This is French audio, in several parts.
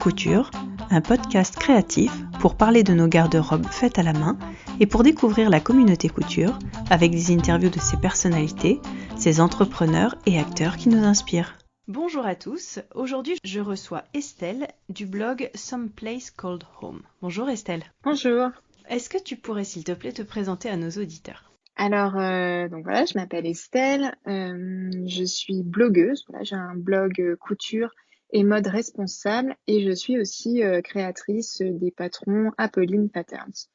Couture, un podcast créatif pour parler de nos garde-robes faites à la main et pour découvrir la communauté couture avec des interviews de ses personnalités, ses entrepreneurs et acteurs qui nous inspirent. Bonjour à tous, aujourd'hui je reçois Estelle du blog Some Place Called Home. Bonjour Estelle. Bonjour. Est-ce que tu pourrais s'il te plaît te présenter à nos auditeurs ? Alors, donc voilà, je m'appelle Estelle, je suis blogueuse, voilà, j'ai un blog couture et mode responsable et je suis aussi créatrice des patrons Apolline Patterns.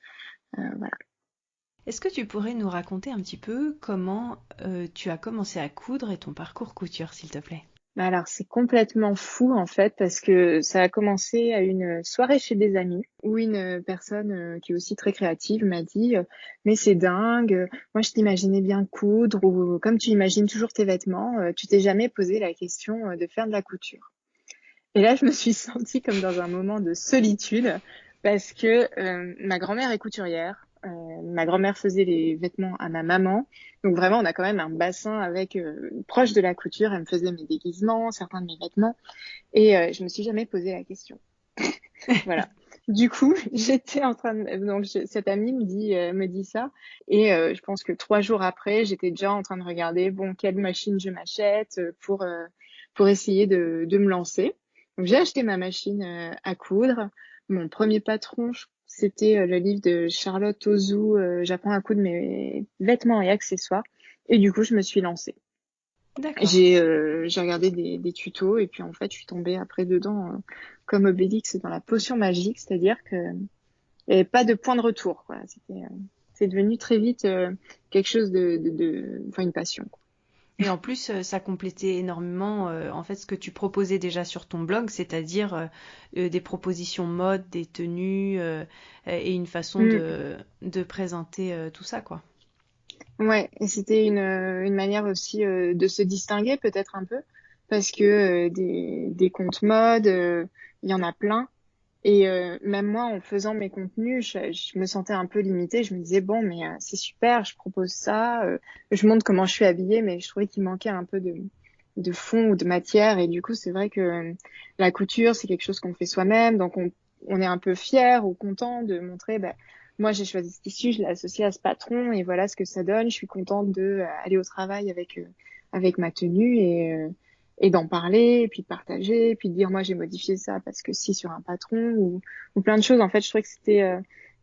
Voilà. Est-ce que tu pourrais nous raconter un petit peu comment tu as commencé à coudre et ton parcours couture, s'il te plaît ? Alors, c'est complètement fou en fait parce que ça a commencé à une soirée chez des amis où une personne qui est aussi très créative m'a dit mais c'est dingue, moi je t'imaginais bien coudre ou comme tu imagines toujours tes vêtements, tu t'es jamais posé la question de faire de la couture. Et là, je me suis sentie comme dans un moment de solitude parce que ma grand-mère est couturière. Ma grand-mère faisait les vêtements à ma maman. Donc vraiment, on a quand même un bassin avec proche de la couture. Elle me faisait mes déguisements, certains de mes vêtements. Et je me suis jamais posé la question. Voilà. Du coup, j'étais en train de... Donc, cette amie me dit ça. Et je pense que 3 jours après, j'étais déjà en train de regarder, bon, quelle machine je m'achète pour essayer de me lancer. Donc, j'ai acheté ma machine à coudre. Mon premier patron, c'était le livre de Charlotte Ozu, J'apprends à coudre mes vêtements et accessoires. Et du coup, je me suis lancée. D'accord. J'ai regardé des tutos et puis en fait, je suis tombée après dedans comme Obélix dans la potion magique, c'est-à-dire que il n'y avait pas de point de retour, quoi. C'est devenu très vite quelque chose enfin une passion, quoi. Et en plus, ça complétait énormément en fait ce que tu proposais déjà sur ton blog, c'est-à-dire des propositions mode, des tenues et une façon Mm. de présenter tout ça, quoi. Ouais, et c'était une manière aussi de se distinguer peut-être un peu, parce que des comptes mode, il y en a plein. Et même moi, en faisant mes contenus, je me sentais un peu limitée. Je me disais, bon, mais c'est super, je propose ça, je montre comment je suis habillée, mais je trouvais qu'il manquait un peu de fond ou de matière. Et du coup, c'est vrai que la couture, c'est quelque chose qu'on fait soi-même. Donc, on est un peu fier ou content de montrer, bah, moi, j'ai choisi ce tissu, je l'ai associé à ce patron et voilà ce que ça donne. Je suis contente de aller au travail avec ma tenue et d'en parler, et puis de partager, et puis de dire moi j'ai modifié ça parce que si sur un patron ou plein de choses. En fait, je trouvais que c'était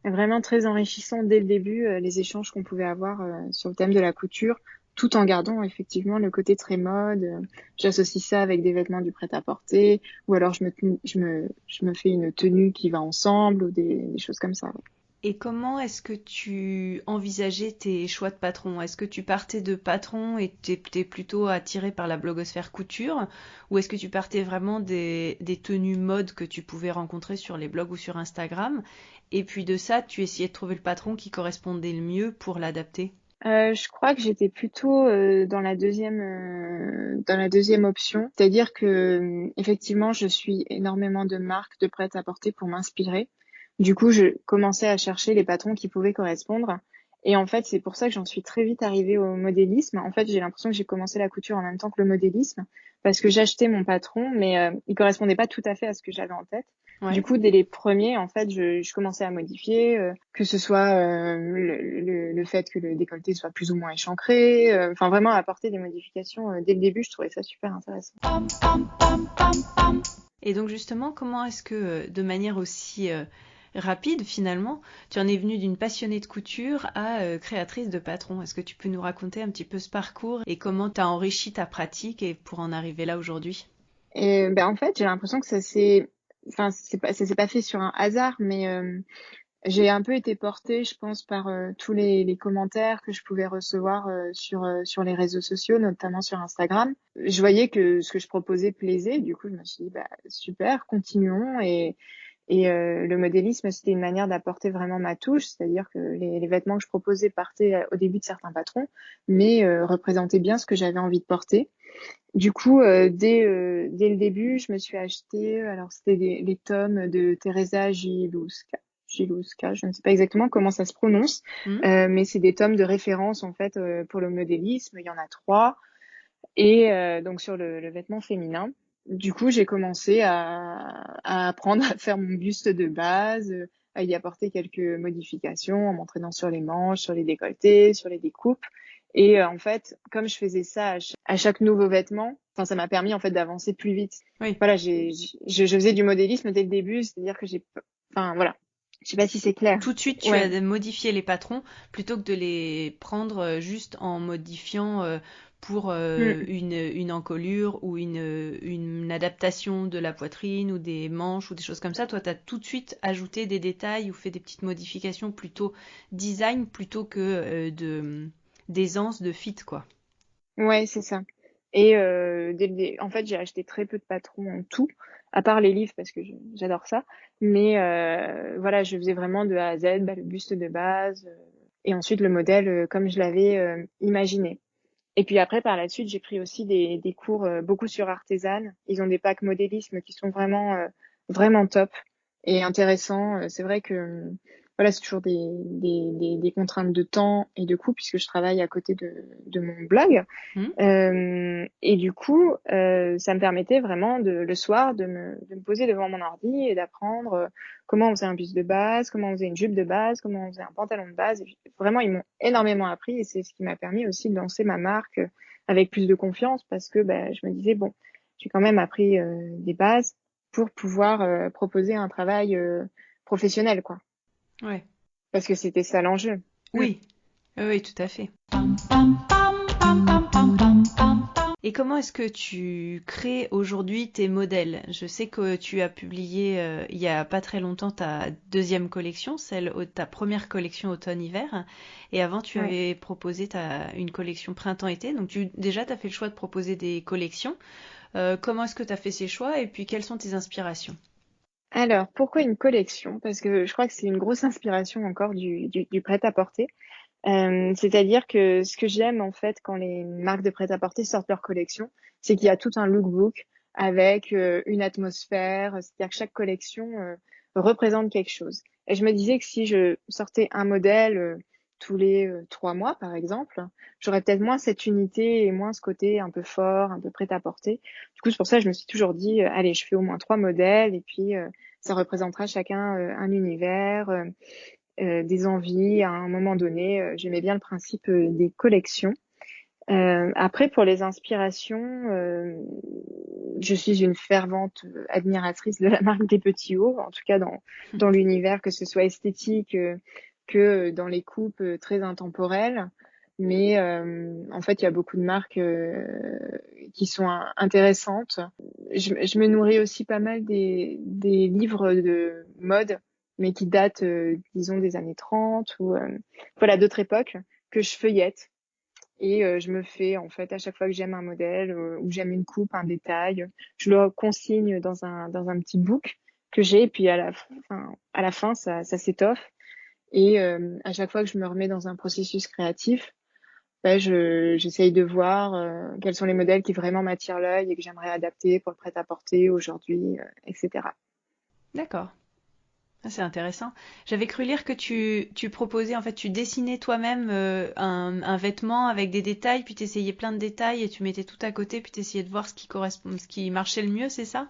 vraiment très enrichissant dès le début les échanges qu'on pouvait avoir sur le thème de la couture, tout en gardant effectivement le côté très mode. J'associe ça avec des vêtements du prêt-à-porter, ou alors je me fais une tenue qui va ensemble ou des choses comme ça. Ouais. Et comment est-ce que tu envisageais tes choix de patron ? Est-ce que tu partais de patron et t'es plutôt attiré par la blogosphère couture ? Ou est-ce que tu partais vraiment des tenues mode que tu pouvais rencontrer sur les blogs ou sur Instagram ? Et puis de ça, tu essayais de trouver le patron qui correspondait le mieux pour l'adapter ? Je crois que j'étais plutôt dans la deuxième option, c'est-à-dire que effectivement, je suis énormément de marques de prêt-à-porter pour m'inspirer. Du coup, je commençais à chercher les patrons qui pouvaient correspondre. Et en fait, c'est pour ça que j'en suis très vite arrivée au modélisme. En fait, j'ai l'impression que j'ai commencé la couture en même temps que le modélisme, parce que j'achetais mon patron, mais il correspondait pas tout à fait à ce que j'avais en tête. Du Ouais. coup, dès les premiers, en fait, je commençais à modifier, que ce soit le fait que le décolleté soit plus ou moins échancré, enfin vraiment apporter des modifications dès le début. Je trouvais ça super intéressant. Et donc justement, comment est-ce que, de manière aussi rapide finalement, tu en es venue d'une passionnée de couture à créatrice de patron ? Est-ce que tu peux nous raconter un petit peu ce parcours et comment tu as enrichi ta pratique et pour en arriver là aujourd'hui ? Et ben en fait, j'ai l'impression que enfin ça s'est pas fait sur un hasard, mais j'ai un peu été portée, je pense, par tous les commentaires que je pouvais recevoir sur les réseaux sociaux, notamment sur Instagram. Je voyais que ce que je proposais plaisait, du coup je me suis dit bah super, continuons. Et le modélisme, c'était une manière d'apporter vraiment ma touche, c'est-à-dire que les vêtements que je proposais partaient au début de certains patrons, mais représentaient bien ce que j'avais envie de porter. Du coup, dès le début, je me suis acheté, alors c'était les tomes de Teresa Gilouska, je ne sais pas exactement comment ça se prononce, mais c'est des tomes de référence en fait pour le modélisme. Il y en a 3 et donc sur le vêtement féminin. du coup, j'ai commencé à apprendre à faire mon buste de base, à y apporter quelques modifications en m'entraînant sur les manches, sur les décolletés, sur les découpes. Et en fait, comme je faisais ça à chaque nouveau vêtement, enfin, ça m'a permis en fait d'avancer plus vite. Oui. Voilà, je faisais du modélisme dès le début, c'est-à-dire que enfin voilà, je sais pas si c'est clair. Tout de suite, tu Ouais. as modifié les patrons plutôt que de les prendre juste en modifiant pour Mm. une encolure ou une adaptation de la poitrine ou des manches ou des choses comme ça. Toi, tu as tout de suite ajouté des détails ou fait des petites modifications plutôt design plutôt que d'aisance, de fit, quoi. Ouais, c'est ça. Et en fait, j'ai acheté très peu de patrons en tout, à part les livres parce que j'adore ça. Mais voilà, je faisais vraiment de A à Z, bah, le buste de base, et ensuite le modèle comme je l'avais imaginé. Et puis après, par la suite, j'ai pris aussi des cours beaucoup sur Artisan. Ils ont des packs modélisme qui sont vraiment top et intéressants. C'est vrai que voilà, c'est toujours des contraintes de temps et de coût puisque je travaille à côté de mon blog. Hmm. Et du coup, ça me permettait vraiment le soir de me poser devant mon ordi et d'apprendre comment on faisait un buste de base, comment on faisait une jupe de base, comment on faisait un pantalon de base. Et vraiment, ils m'ont énormément appris et c'est ce qui m'a permis aussi de lancer ma marque avec plus de confiance parce que bah, je me disais, bon, j'ai quand même appris des bases pour pouvoir proposer un travail professionnel, quoi. Ouais. Parce que c'était ça l'enjeu. Mm. Oui, oui, oui, tout à fait. Et comment est-ce que tu crées aujourd'hui tes modèles? Je sais que tu as publié il y a pas très longtemps ta deuxième collection, ta première collection automne-hiver. Et avant, tu Ouais. avais proposé une collection printemps-été. Donc déjà, tu as fait le choix de proposer des collections. Comment est-ce que tu as fait ces choix et puis quelles sont tes inspirations? Alors, pourquoi une collection? Parce que je crois que c'est une grosse inspiration encore du prêt-à-porter. C'est-à-dire que ce que j'aime en fait quand les marques de prêt-à-porter sortent leur collection, c'est qu'il y a tout un lookbook avec une atmosphère, c'est-à-dire que chaque collection représente quelque chose. Et je me disais que si je sortais un modèle tous les 3 mois, par exemple, j'aurais peut-être moins cette unité et moins ce côté un peu fort, un peu prêt-à-porter. Du coup, c'est pour ça que je me suis toujours dit, allez, je fais au moins 3 modèles et puis ça représentera chacun un univers. Des envies à un moment donné. J'aimais bien le principe des collections. Après, pour les inspirations, je suis une fervente admiratrice de la marque des Petits Hauts, en tout cas dans l'univers, que ce soit esthétique que dans les coupes très intemporelles. Mais en fait, il y a beaucoup de marques qui sont intéressantes. Je me nourris aussi pas mal des livres de mode, mais qui datent, disons, des années 30 ou voilà, d'autres époques que je feuillette. Et je me fais, en fait, à chaque fois que j'aime un modèle ou j'aime une coupe, un détail, je le consigne dans un petit book que j'ai. Et puis à la fin ça s'étoffe. Et à chaque fois que je me remets dans un processus créatif, bah, j'essaye de voir quels sont les modèles qui vraiment m'attirent l'œil et que j'aimerais adapter pour le prêt-à-porter aujourd'hui, etc. D'accord. Ah, c'est intéressant. J'avais cru lire que tu proposais, en fait, tu dessinais toi-même un vêtement avec des détails, puis tu essayais plein de détails et tu mettais tout à côté, puis tu essayais de voir ce qui correspond, ce qui marchait le mieux, c'est ça?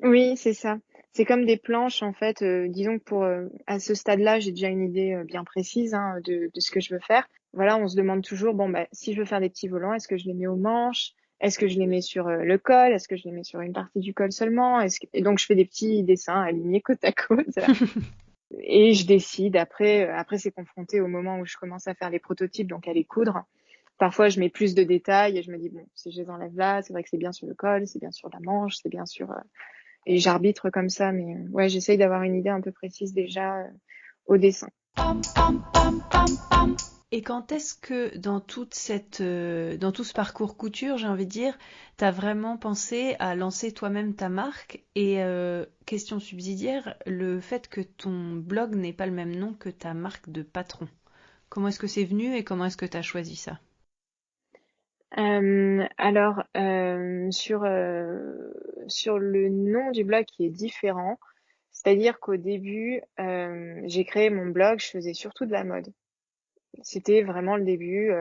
Oui, c'est ça. C'est comme des planches, en fait. Disons que à ce stade-là, j'ai déjà une idée bien précise hein, de ce que je veux faire. Voilà, on se demande toujours, bon, bah, si je veux faire des petits volants, est-ce que je les mets aux manches? Est-ce que je les mets sur le col? Est-ce que je les mets sur une partie du col seulement? Et donc, je fais des petits dessins alignés côte à côte. Et je décide. Après, c'est confronté au moment où je commence à faire les prototypes, donc à les coudre. Parfois, je mets plus de détails et je me dis, bon, si je les enlève là, c'est vrai que c'est bien sur le col, c'est bien sur la manche, c'est bien sur et j'arbitre comme ça, mais ouais, j'essaye d'avoir une idée un peu précise déjà au dessin. Et quand est-ce que dans tout ce parcours couture, j'ai envie de dire, t'as vraiment pensé à lancer toi-même ta marque? Et question subsidiaire, le fait que ton blog n'ait pas le même nom que ta marque de patron. Comment est-ce que c'est venu et comment est-ce que t'as choisi ça? Alors, sur le nom du blog qui est différent, c'est-à-dire qu'au début, j'ai créé mon blog, je faisais surtout de la mode. C'était vraiment le début.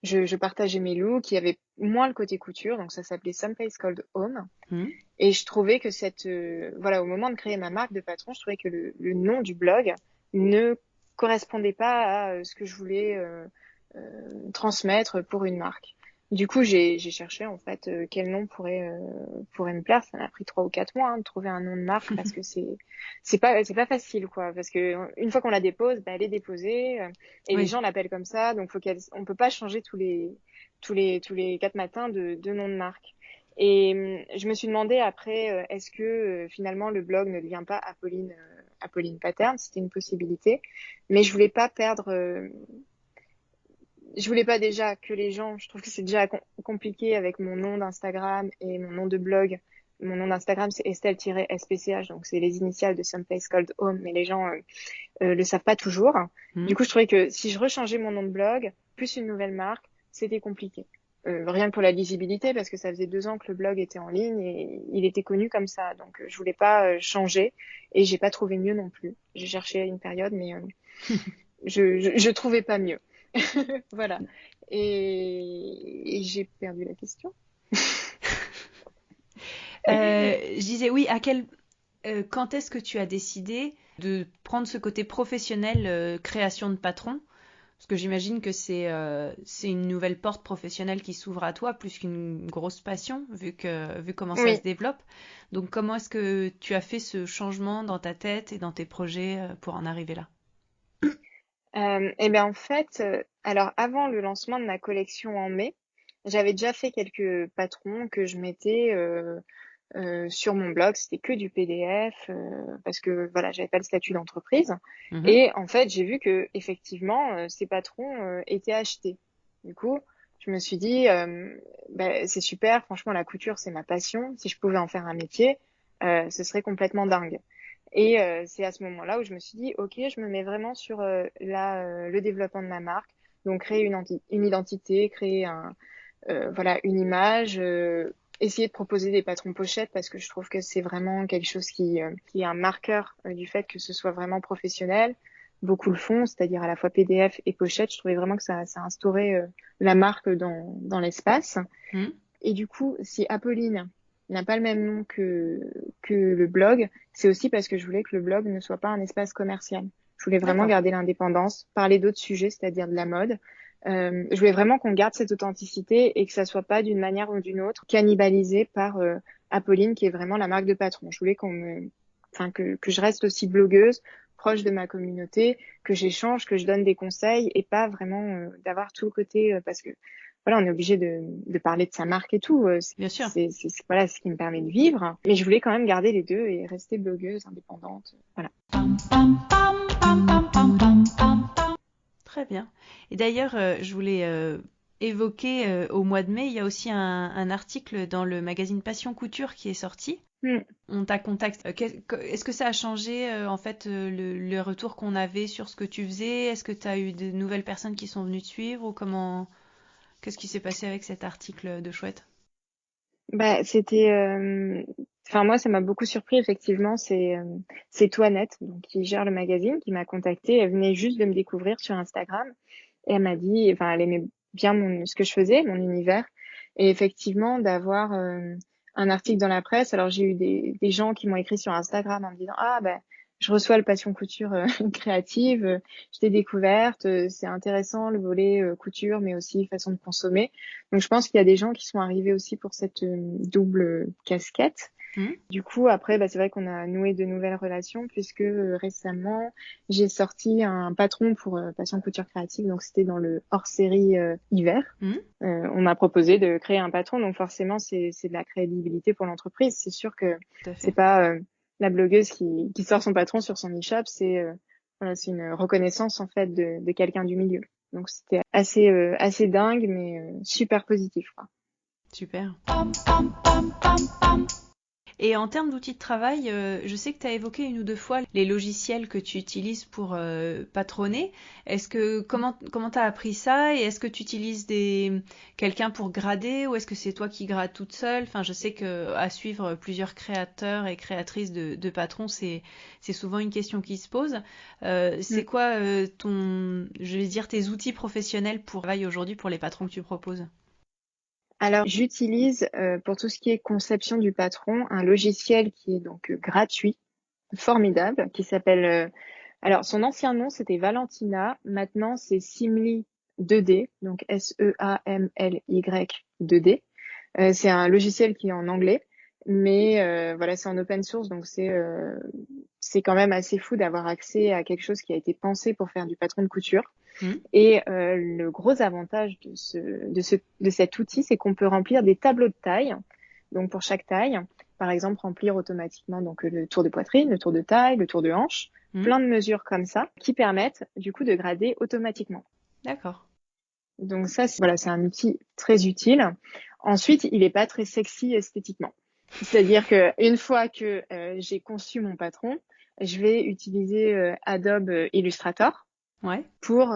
Je partageais mes looks, il y avait moins le côté couture, donc ça s'appelait Someplace Called Home. Mhm. Et je trouvais que voilà, au moment de créer ma marque de patron, je trouvais que le nom du blog ne correspondait pas à ce que je voulais transmettre pour une marque. Du coup, j'ai cherché en fait quel nom pourrait me plaire. Ça m'a pris 3 ou 4 mois de trouver un nom de marque parce que c'est pas facile quoi. Parce que une fois qu'on la dépose, elle est déposée et les Oui. gens l'appellent comme ça. Donc on peut pas changer tous les 4 matins de nom de marque. Et je me suis demandé après, est-ce que finalement le blog ne devient pas Apolline Pattern? C'était une possibilité, mais je voulais pas déjà que les gens, je trouve que c'est déjà compliqué avec mon nom d'Instagram et mon nom de blog. Mon nom d'Instagram, c'est Estelle-SPCH, donc c'est les initiales de Someplace Called Home, mais les gens le savent pas toujours. Du Mhm. coup, je trouvais que si je rechangeais mon nom de blog, plus une nouvelle marque, c'était compliqué. Rien que pour la lisibilité, parce que ça faisait 2 ans que le blog était en ligne et il était connu comme ça. Donc, je voulais pas changer et j'ai pas trouvé mieux non plus. J'ai cherché à une période, mais je trouvais pas mieux. Voilà. Et j'ai perdu la question. Je disais oui, quand est-ce que tu as décidé de prendre ce côté professionnel, création de patron? Parce que j'imagine que c'est une nouvelle porte professionnelle qui s'ouvre à toi, plus qu'une grosse passion, vu comment ça se Oui. développe. Donc comment est-ce que tu as fait ce changement dans ta tête et dans tes projets pour en arriver là? Et bien en fait, alors avant le lancement de ma collection en mai, j'avais déjà fait quelques patrons que je mettais sur mon blog. C'était que du PDF parce que voilà, j'avais pas le statut d'entreprise. Mhm. Et en fait, j'ai vu que effectivement, ces patrons étaient achetés. Du coup, je me suis dit, c'est super. Franchement, la couture, c'est ma passion. Si je pouvais en faire un métier, ce serait complètement dingue. Et c'est à ce moment-là où je me suis dit, ok, je me mets vraiment sur le développement de ma marque. Donc créer une identité, créer voilà, une image, essayer de proposer des patrons pochettes parce que je trouve que c'est vraiment quelque chose qui est un marqueur du fait que ce soit vraiment professionnel. Beaucoup le font, c'est-à-dire à la fois PDF et pochette. Je trouvais vraiment que ça instaurait la marque dans l'espace. Mhm. Et du coup, si Apolline n'a pas le même nom que le blog, c'est aussi parce que je voulais que le blog ne soit pas un espace commercial. Je voulais vraiment D'accord. garder l'indépendance, parler d'autres sujets, c'est-à-dire de la mode. Je voulais vraiment qu'on garde cette authenticité et que ça soit pas d'une manière ou d'une autre cannibalisé par Apolline, qui est vraiment la marque de patron. Je voulais que je reste aussi blogueuse, proche de ma communauté, que j'échange, que je donne des conseils et pas vraiment d'avoir tout le côté parce que voilà, on est obligé de parler de sa marque et tout. Bien sûr. Voilà ce qui me permet de vivre. Mais je voulais quand même garder les deux et rester blogueuse indépendante. Voilà. Très bien. Et d'ailleurs, je voulais évoquer au mois de mai, il y a aussi un article dans le magazine Passion Couture qui est sorti. Hmm. On t'a contacté. Est-ce que ça a changé en fait le retour qu'on avait sur ce que tu faisais? Est-ce que tu as eu de nouvelles personnes qui sont venues te suivre ou comment qu'est-ce qui s'est passé avec cet article de chouette? Bah, c'était. Enfin, moi, ça m'a beaucoup surpris, effectivement. C'est Toinette, donc, qui gère le magazine, qui m'a contactée. Elle venait juste de me découvrir sur Instagram. Et elle m'a dit, enfin, elle aimait bien ce que je faisais, mon univers. Et effectivement, d'avoir un article dans la presse. Alors, j'ai eu des gens qui m'ont écrit sur Instagram en me disant, ah, ben, je reçois le Passion Couture créative, je t'ai découverte, c'est intéressant le volet couture, mais aussi façon de consommer. Donc, je pense qu'il y a des gens qui sont arrivés aussi pour cette double casquette. Hmm. Du coup, après, c'est vrai qu'on a noué de nouvelles relations puisque récemment, j'ai sorti un patron pour Passion Couture Créative. Donc, c'était dans le hors-série hiver. Hmm. On m'a proposé de créer un patron. Donc, forcément, c'est de la crédibilité pour l'entreprise. C'est sûr que Tout à c'est fait. pas la blogueuse qui sort son patron sur son e-shop. Voilà, c'est une reconnaissance, en fait, de quelqu'un du milieu. Donc, c'était assez dingue, mais super positif, quoi. Super. Et en termes d'outils de travail, je sais que tu as évoqué une ou deux fois les logiciels que tu utilises pour patronner. Comment t'as appris ça et est-ce que tu utilises quelqu'un pour grader ou est-ce que c'est toi qui grades toute seule? Enfin, je sais que à suivre plusieurs créateurs et créatrices de patrons, c'est souvent une question qui se pose. C'est quoi je vais dire tes outils professionnels pour travailler aujourd'hui pour les patrons que tu proposes? Alors, j'utilise pour tout ce qui est conception du patron un logiciel qui est donc gratuit, formidable, qui s'appelle. Alors, son ancien nom c'était Valentina. Maintenant, c'est Simly 2D, donc SEAMLY 2D. C'est un logiciel qui est en anglais, mais voilà, c'est en open source, donc c'est quand même assez fou d'avoir accès à quelque chose qui a été pensé pour faire du patron de couture. Et le gros avantage de cet outil, c'est qu'on peut remplir des tableaux de taille. Donc pour chaque taille, par exemple, remplir automatiquement donc le tour de poitrine, le tour de taille, le tour de hanche, plein de mesures comme ça qui permettent du coup de grader automatiquement. D'accord. Donc ça, voilà, c'est un outil très utile. Ensuite, il n'est pas très sexy esthétiquement. C'est-à-dire que une fois que j'ai conçu mon patron, je vais utiliser Adobe Illustrator pour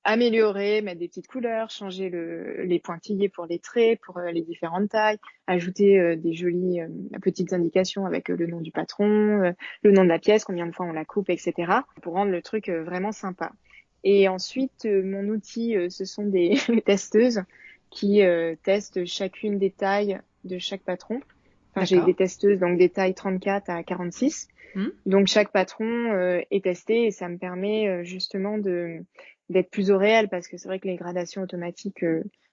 améliorer, mettre des petites couleurs, changer les pointillés pour les traits, pour les différentes tailles, ajouter des jolies petites indications avec le nom du patron, le nom de la pièce, combien de fois on la coupe, etc. pour rendre le truc vraiment sympa. Et ensuite, mon outil, ce sont des testeuses qui testent chacune des tailles de chaque patron. Enfin, j'ai des testeuses, donc des tailles 34 à 46. Donc, chaque patron est testé et ça me permet justement d'être plus au réel parce que c'est vrai que les gradations automatiques,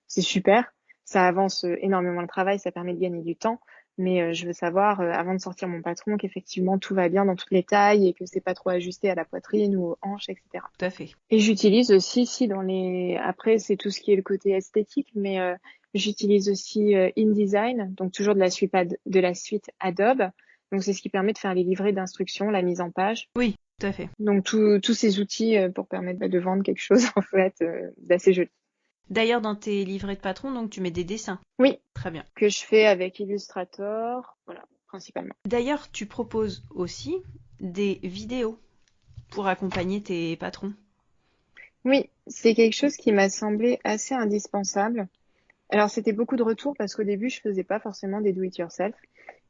c'est super. Ça avance énormément le travail, ça permet de gagner du temps. Mais je veux savoir, avant de sortir mon patron, qu'effectivement tout va bien dans toutes les tailles et que c'est pas trop ajusté à la poitrine ou aux hanches, etc. Tout à fait. Et j'utilise aussi, après c'est tout ce qui est le côté esthétique, mais j'utilise aussi InDesign, donc toujours de la suite Adobe. Donc c'est ce qui permet de faire les livrets d'instructions, la mise en page. Oui, tout à fait. Donc tous ces outils pour permettre de vendre quelque chose en fait d'assez joli. D'ailleurs, dans tes livrets de patron, donc tu mets des dessins. Oui. Très bien. Que je fais avec Illustrator, voilà, principalement. D'ailleurs, tu proposes aussi des vidéos pour accompagner tes patrons. Oui, c'est quelque chose qui m'a semblé assez indispensable. Alors c'était beaucoup de retours parce qu'au début je faisais pas forcément des do-it-yourself.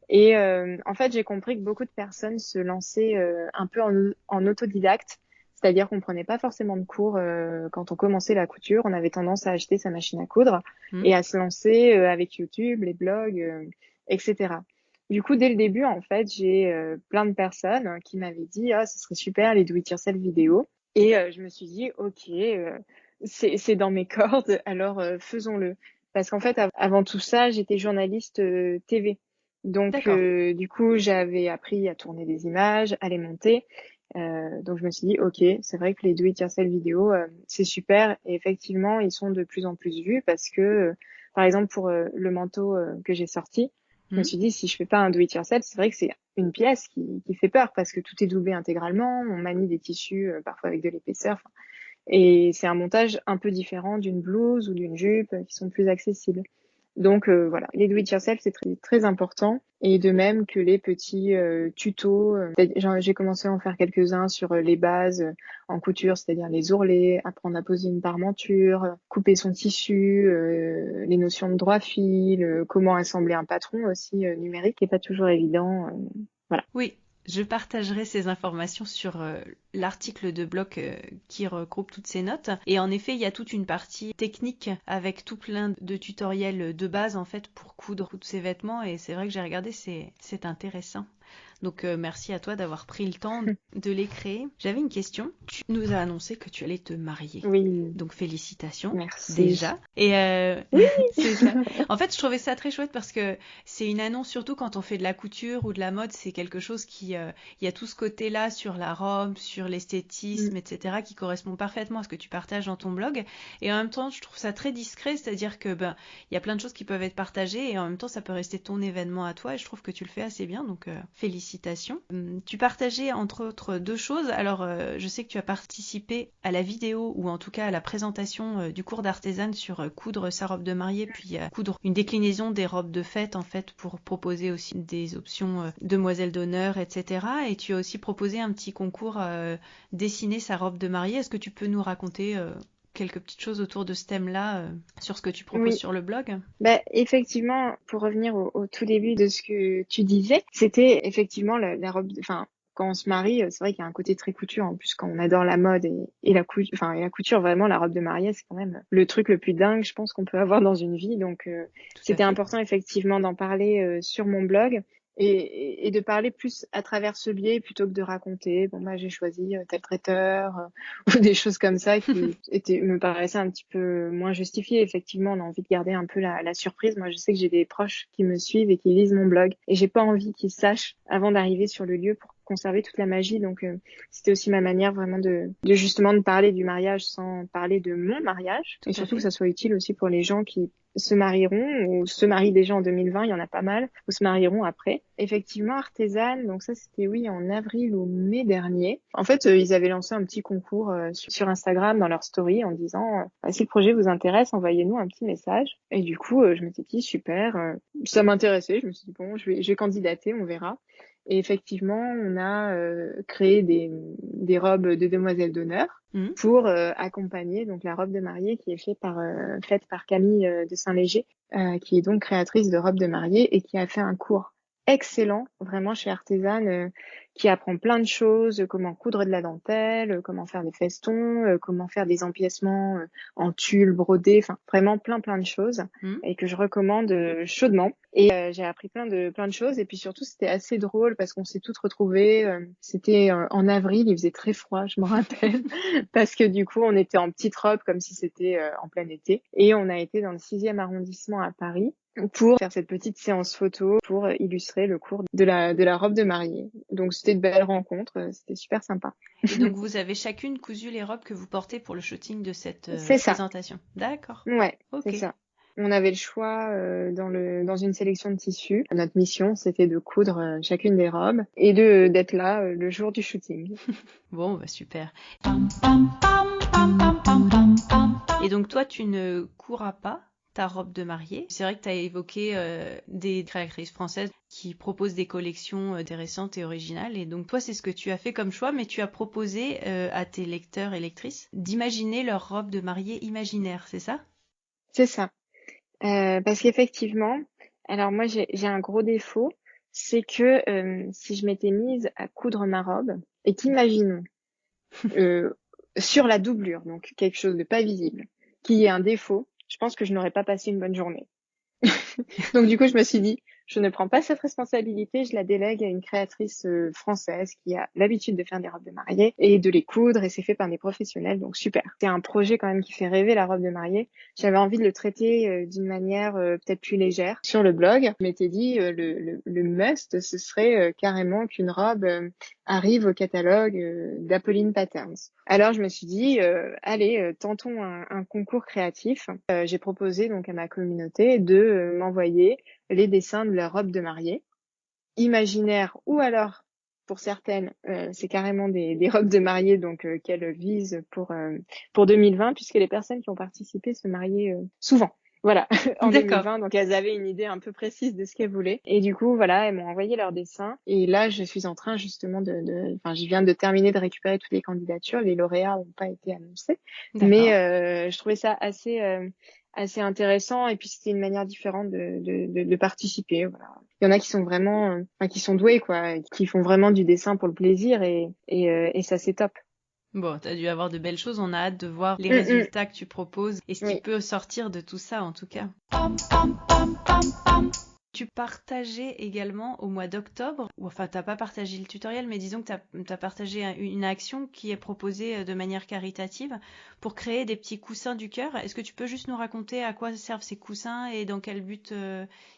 Et en fait, j'ai compris que beaucoup de personnes se lançaient un peu en autodidacte, c'est-à-dire qu'on prenait pas forcément de cours quand on commençait la couture. On avait tendance à acheter sa machine à coudre et à se lancer avec YouTube, les blogs, etc. Du coup, dès le début, en fait, j'ai plein de personnes qui m'avaient dit « Ah, ce serait super les do-it-yourself vidéo ». Et je me suis dit « Ok, c'est dans mes cordes, alors faisons-le ». Parce qu'en fait, avant tout ça, j'étais journaliste TV. Donc, du coup, j'avais appris à tourner des images, à les monter. Donc, je me suis dit, OK, c'est vrai que les do-it-yourself vidéo, c'est super. Et effectivement, ils sont de plus en plus vus parce que, par exemple, pour le manteau que j'ai sorti, je me suis dit, si je fais pas un do-it-yourself, c'est vrai que c'est une pièce qui fait peur parce que tout est doublé intégralement. On manie des tissus, parfois avec de l'épaisseur. Et c'est un montage un peu différent d'une blouse ou d'une jupe qui sont plus accessibles. Donc voilà, les do-it-yourself, c'est très, très important. Et de même que les petits tutos. J'ai commencé à en faire quelques-uns sur les bases en couture, c'est-à-dire les ourlets, apprendre à poser une parmenture, couper son tissu, les notions de droit fil, comment assembler un patron aussi numérique, qui n'est pas toujours évident. Voilà. Oui, je partagerai ces informations sur l'article de blog qui regroupe toutes ces notes. Et en effet, il y a toute une partie technique avec tout plein de tutoriels de base en fait pour coudre tous ces vêtements. Et c'est vrai que j'ai regardé, c'est intéressant. Donc merci à toi d'avoir pris le temps de les créer. J'avais une question. Tu nous as annoncé que tu allais te marier. Oui. Donc félicitations. Merci. Déjà. Et oui. c'est ça. En fait, je trouvais ça très chouette parce que c'est une annonce, surtout quand on fait de la couture ou de la mode, c'est quelque chose qui, il y a tout ce côté-là sur la robe, sur l'esthétisme, etc., qui correspond parfaitement à ce que tu partages dans ton blog. Et en même temps, je trouve ça très discret, c'est-à-dire que il y a plein de choses qui peuvent être partagées et en même temps, ça peut rester ton événement à toi. Et je trouve que tu le fais assez bien. Donc félicitations. félicitations. Tu partageais entre autres deux choses. Alors, je sais que tu as participé à la vidéo ou en tout cas à la présentation du cours d'artisane sur coudre sa robe de mariée, puis coudre une déclinaison des robes de fête en fait pour proposer aussi des options demoiselle d'honneur, etc. Et tu as aussi proposé un petit concours dessiner sa robe de mariée. Est-ce que tu peux nous raconter quelques petites choses autour de ce thème-là, sur ce que tu proposes Oui. sur le blog? Effectivement, pour revenir au tout début de ce que tu disais, c'était effectivement la robe, enfin, quand on se marie, c'est vrai qu'il y a un côté très couture. En plus, quand on adore la mode et la couture, enfin, et la couture, vraiment, la robe de mariée, c'est quand même le truc le plus dingue, je pense, qu'on peut avoir dans une vie. Donc, Tout à c'était fait. important, effectivement, d'en parler sur mon blog. Et de parler plus à travers ce biais plutôt que de raconter, bon, j'ai choisi tel traiteur, ou des choses comme ça qui me paraissaient un petit peu moins justifiées. Effectivement, on a envie de garder un peu la surprise. Moi, je sais que j'ai des proches qui me suivent et qui lisent mon blog et j'ai pas envie qu'ils sachent avant d'arriver sur le lieu pour conserver toute la magie. Donc, c'était aussi ma manière vraiment de justement de parler du mariage sans parler de mon mariage, Tout et à surtout que fait. ça soit utile aussi pour les gens qui se marieront ou se marient déjà en 2020, il y en a pas mal, ou se marieront après. Effectivement, Artésane, donc ça c'était oui en avril ou mai dernier. En fait, ils avaient lancé un petit concours sur Instagram dans leur story en disant si le projet vous intéresse, envoyez-nous un petit message. Et du coup, je m'étais dit super, ça m'intéressait, je me suis dit bon, je vais candidater, on verra. Et effectivement, on a créé des robes de demoiselles d'honneur Mhm. pour accompagner donc la robe de mariée qui est faite par Camille de Saint-Léger, qui est donc créatrice de robes de mariée et qui a fait un cours excellent vraiment chez Artésane, qui apprend plein de choses, comment coudre de la dentelle, comment faire des festons, comment faire des empiècements en tulle brodé, enfin vraiment plein de choses Mhm. et que je recommande chaudement. Et j'ai appris plein de choses et puis surtout c'était assez drôle parce qu'on s'est toutes retrouvées. C'était en avril, il faisait très froid, je me rappelle, parce que du coup on était en petite robe comme si c'était en plein été et on a été dans le 6e arrondissement à Paris pour faire cette petite séance photo pour illustrer le cours de la robe de mariée. Donc c'était de belles rencontres, c'était super sympa. Et donc vous avez chacune cousu les robes que vous portez pour le shooting de cette C'est ça. présentation. D'accord. Ouais, c'est Ok. ça. On avait le choix dans une sélection de tissus. Notre mission, c'était de coudre chacune des robes et d'être là le jour du shooting. Bon, bah super. Et donc toi, tu ne courras pas ta robe de mariée. C'est vrai que tu as évoqué des créatrices françaises qui proposent des collections intéressantes et originales. Et donc toi, c'est ce que tu as fait comme choix, mais tu as proposé à tes lecteurs et lectrices d'imaginer leur robe de mariée imaginaire, c'est ça? C'est ça. Parce qu'effectivement, alors moi j'ai un gros défaut, c'est que si je m'étais mise à coudre ma robe et qu'imaginons euh, sur la doublure, donc quelque chose de pas visible, qu'il y ait un défaut, je pense que je n'aurais pas passé une bonne journée. Donc du coup, je me suis dit, je ne prends pas cette responsabilité, je la délègue à une créatrice française qui a l'habitude de faire des robes de mariée et de les coudre et c'est fait par des professionnels, donc super. C'est un projet quand même qui fait rêver la robe de mariée. J'avais envie de le traiter d'une manière peut-être plus légère sur le blog. Je m'étais dit, le must, ce serait carrément qu'une robe arrive au catalogue d'Apolline Patterns. Alors je me suis dit, allez, tentons un concours créatif. J'ai proposé donc à ma communauté de m'envoyer les dessins de leur robe de mariée, imaginaire ou alors pour certaines, c'est carrément des robes de mariée donc qu'elles visent pour 2020 puisque les personnes qui ont participé se mariaient souvent. Voilà, en D'accord. 2020, donc elles avaient une idée un peu précise de ce qu'elles voulaient. Et du coup, voilà, elles m'ont envoyé leurs dessins. Et là, je suis en train justement enfin, je viens de terminer de récupérer toutes les candidatures. Les lauréats n'ont pas été annoncés, mais D'accord. je trouvais ça assez intéressant. Et puis c'était une manière différente de participer. Voilà. Il y en a qui sont vraiment, enfin, qui sont doués, quoi, et qui font vraiment du dessin pour le plaisir. Et ça, c'est top. Bon, t'as dû avoir de belles choses. On a hâte de voir les Mm, résultats que tu proposes et ce qui oui. peut sortir de tout ça, en tout cas. Tu partageais également au mois d'octobre, ou enfin t'as pas partagé le tutoriel, mais disons que t'as partagé une action qui est proposée de manière caritative pour créer des petits coussins du cœur. Est-ce que tu peux juste nous raconter à quoi servent ces coussins et dans quel but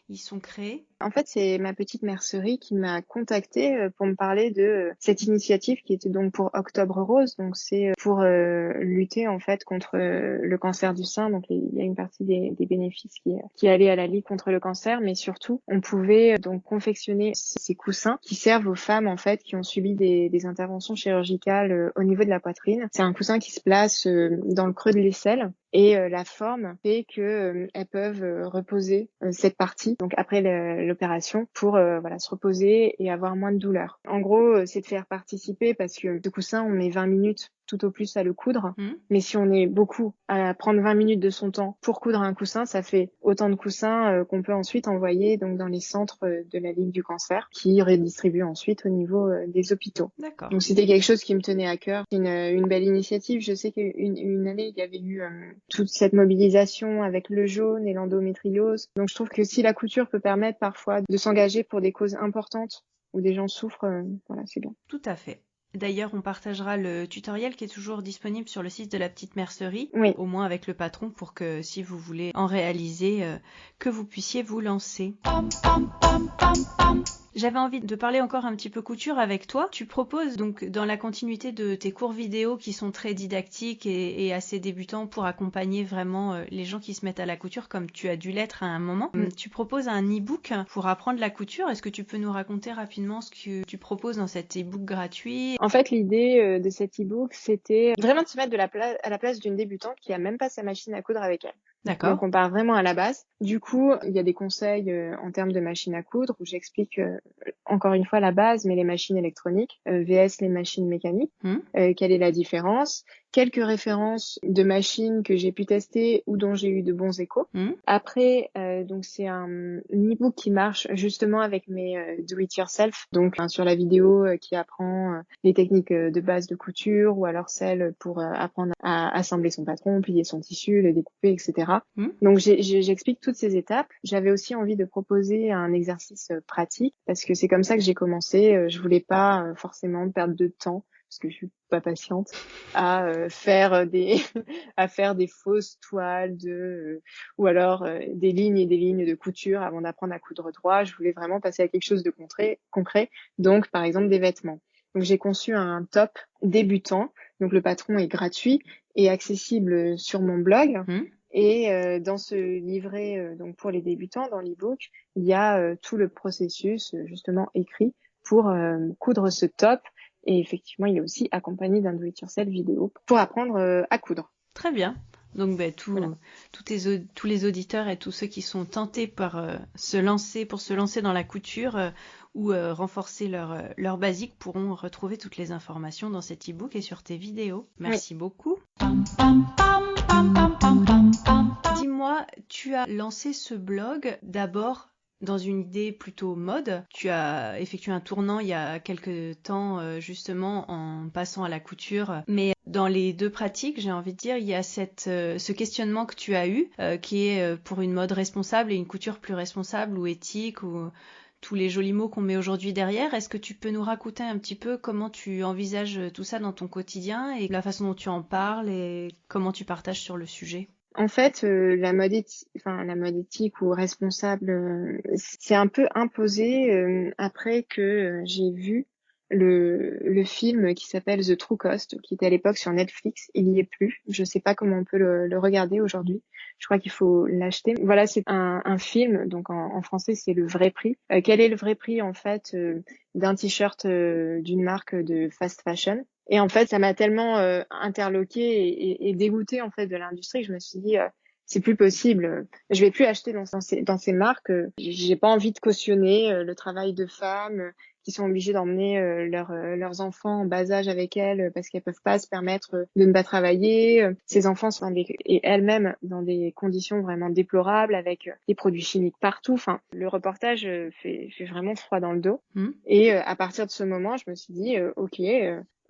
ils sont créés? En fait, c'est ma petite mercerie qui m'a contactée pour me parler de cette initiative qui était donc pour Octobre Rose. Donc c'est pour lutter en fait contre le cancer du sein. Donc il y a une partie des bénéfices qui est allée à la Ligue contre le cancer, mais surtout partout. On pouvait donc confectionner ces coussins qui servent aux femmes en fait qui ont subi des interventions chirurgicales au niveau de la poitrine. C'est un coussin qui se place dans le creux de l'aisselle. Et la forme fait que elles peuvent reposer cette partie donc après l'opération pour se reposer et avoir moins de douleur. En gros, c'est de faire participer parce que ce coussin, on met 20 minutes tout au plus à le coudre. Mais si on est beaucoup à prendre 20 minutes de son temps pour coudre un coussin, ça fait autant de coussins qu'on peut ensuite envoyer donc dans les centres de la Ligue du cancer qui redistribuent ensuite au niveau des hôpitaux. D'accord. Donc c'était quelque chose qui me tenait à cœur. Une belle initiative. Je sais qu'une année, il y avait eu toute cette mobilisation avec le jaune et l'endométriose. Donc je trouve que si la couture peut permettre parfois de s'engager pour des causes importantes où des gens souffrent, c'est bien. Tout à fait. D'ailleurs, on partagera le tutoriel qui est toujours disponible sur le site de la petite mercerie, oui. Au moins avec le patron, pour que si vous voulez en réaliser, que vous puissiez vous lancer. J'avais envie de parler encore un petit peu couture avec toi. Tu proposes donc dans la continuité de tes cours vidéo qui sont très didactiques et assez débutants pour accompagner vraiment les gens qui se mettent à la couture comme tu as dû l'être à un moment. Tu proposes un e-book pour apprendre la couture. Est-ce que tu peux nous raconter rapidement ce que tu proposes dans cet e-book gratuit? En fait, l'idée de cet e-book, c'était vraiment de se mettre à la place d'une débutante qui a même pas sa machine à coudre avec elle. D'accord. Donc on part vraiment à la base. Du coup, il y a des conseils en termes de machine à coudre où j'explique encore une fois la base, mais les machines électroniques vs les machines mécaniques. Quelle est la différence? Quelques références de machines que j'ai pu tester ou dont j'ai eu de bons échos. Après, donc c'est un e-book qui marche justement avec mes do it yourself, donc sur la vidéo qui apprend les techniques de base de couture ou alors celles pour apprendre à assembler son patron, plier son tissu, le découper, etc. Donc j'explique toutes ces étapes. J'avais aussi envie de proposer un exercice pratique parce que c'est comme ça que j'ai commencé. Je voulais pas forcément perdre de temps parce que je suis pas patiente à faire des à faire des fausses toiles ou alors des lignes et des lignes de couture avant d'apprendre à coudre droit. Je voulais vraiment passer à quelque chose de concret, donc par exemple des vêtements. Donc j'ai conçu un top débutant. Donc le patron est gratuit et accessible sur mon blog. Et dans ce livret donc pour les débutants, dans l'e-book, il y a tout le processus justement écrit pour coudre ce top. Et effectivement, il est aussi accompagné d'un do-it-yourself vidéo pour apprendre à coudre. Très bien. Donc tous les auditeurs et tous ceux qui sont tentés par se lancer dans la couture ou renforcer leur basique pourront retrouver toutes les informations dans cet e-book et sur tes vidéos. Merci beaucoup. Dis-moi, tu as lancé ce blog d'abord dans une idée plutôt mode. Tu as effectué un tournant il y a quelques temps justement en passant à la couture. Mais dans les deux pratiques, j'ai envie de dire, il y a ce questionnement que tu as eu qui est pour une mode responsable et une couture plus responsable ou éthique ou tous les jolis mots qu'on met aujourd'hui derrière. Est-ce que tu peux nous raconter un petit peu comment tu envisages tout ça dans ton quotidien et la façon dont tu en parles et comment tu partages sur le sujet? En fait, la mode éthique ou responsable, c'est un peu imposé après que j'ai vu le film qui s'appelle The True Cost, qui était à l'époque sur Netflix. Il y est plus. Je sais pas comment on peut le regarder aujourd'hui. Je crois qu'il faut l'acheter. Voilà, c'est un film. Donc en français, c'est le vrai prix. Quel est le vrai prix en fait d'un t-shirt d'une marque de fast fashion? Et en fait, ça m'a tellement interloquée et dégoûtée en fait de l'industrie que je me suis dit c'est plus possible. Je vais plus acheter dans ces marques. J'ai pas envie de cautionner le travail de femmes qui sont obligées d'emmener leurs enfants en bas âge avec elles parce qu'elles peuvent pas se permettre de ne pas travailler. Ces enfants sont et elles-mêmes dans des conditions vraiment déplorables avec des produits chimiques partout. Enfin, le reportage fait vraiment froid dans le dos. Et à partir de ce moment, je me suis dit ok.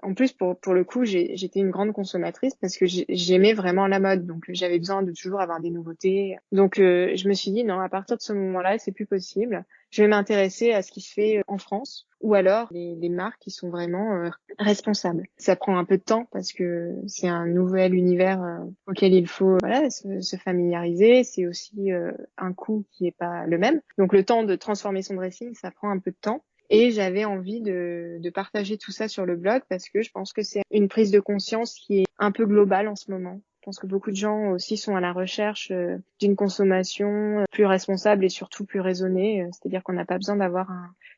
En plus, pour le coup, j'étais une grande consommatrice parce que j'aimais vraiment la mode. Donc, j'avais besoin de toujours avoir des nouveautés. Donc, je me suis dit, non, à partir de ce moment-là, c'est plus possible. Je vais m'intéresser à ce qui se fait en France ou alors les marques qui sont vraiment responsables. Ça prend un peu de temps parce que c'est un nouvel univers auquel il faut se familiariser. C'est aussi un coût qui est pas le même. Donc, le temps de transformer son dressing, ça prend un peu de temps. Et j'avais envie de partager tout ça sur le blog parce que je pense que c'est une prise de conscience qui est un peu globale en ce moment. Je pense que beaucoup de gens aussi sont à la recherche d'une consommation plus responsable et surtout plus raisonnée. C'est-à-dire qu'on n'a pas besoin d'avoir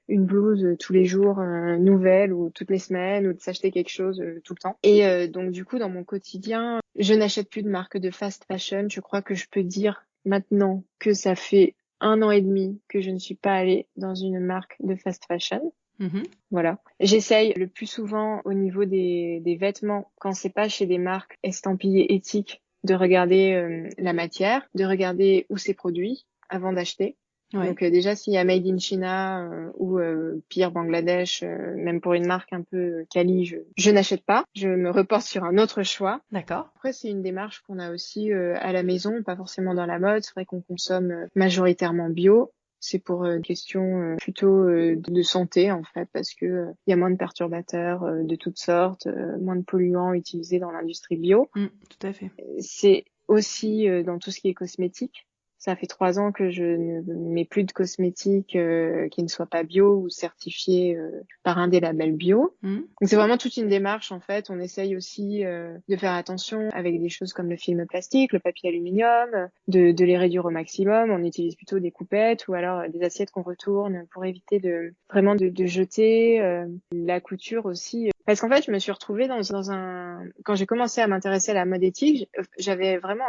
une blouse tous les jours nouvelle ou toutes les semaines ou de s'acheter quelque chose tout le temps. Et donc du coup, dans mon quotidien, je n'achète plus de marques de fast fashion. Je crois que je peux dire maintenant que ça fait 1 an et demi que je ne suis pas allée dans une marque de fast fashion. Voilà. J'essaye le plus souvent au niveau des vêtements, quand c'est pas chez des marques estampillées éthiques, de regarder la matière, de regarder où c'est produit avant d'acheter. Ouais. Donc déjà s'il y a Made in China ou pire Bangladesh, même pour une marque un peu quali, je n'achète pas. Je me reporte sur un autre choix. D'accord. Après c'est une démarche qu'on a aussi à la maison, pas forcément dans la mode. C'est vrai qu'on consomme majoritairement bio. C'est pour une question plutôt de santé en fait, parce que il y a moins de perturbateurs de toutes sortes, moins de polluants utilisés dans l'industrie bio. Tout à fait. C'est aussi dans tout ce qui est cosmétique. Ça fait 3 ans que je ne mets plus de cosmétiques qui ne soient pas bio ou certifiés par un des labels bio. Donc c'est vraiment toute une démarche en fait. On essaye aussi de faire attention avec des choses comme le film plastique, le papier aluminium, de les réduire au maximum. On utilise plutôt des coupettes ou alors des assiettes qu'on retourne pour éviter de jeter. La couture aussi. Parce qu'en fait, je me suis retrouvée quand j'ai commencé à m'intéresser à la mode éthique, j'avais vraiment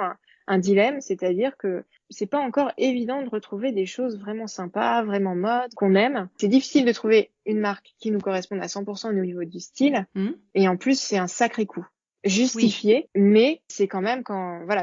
un dilemme, c'est-à-dire que c'est pas encore évident de retrouver des choses vraiment sympas, vraiment mode, qu'on aime. C'est difficile de trouver une marque qui nous corresponde à 100% au niveau du style. Et en plus, c'est un sacré coût. Justifié, mais c'est quand même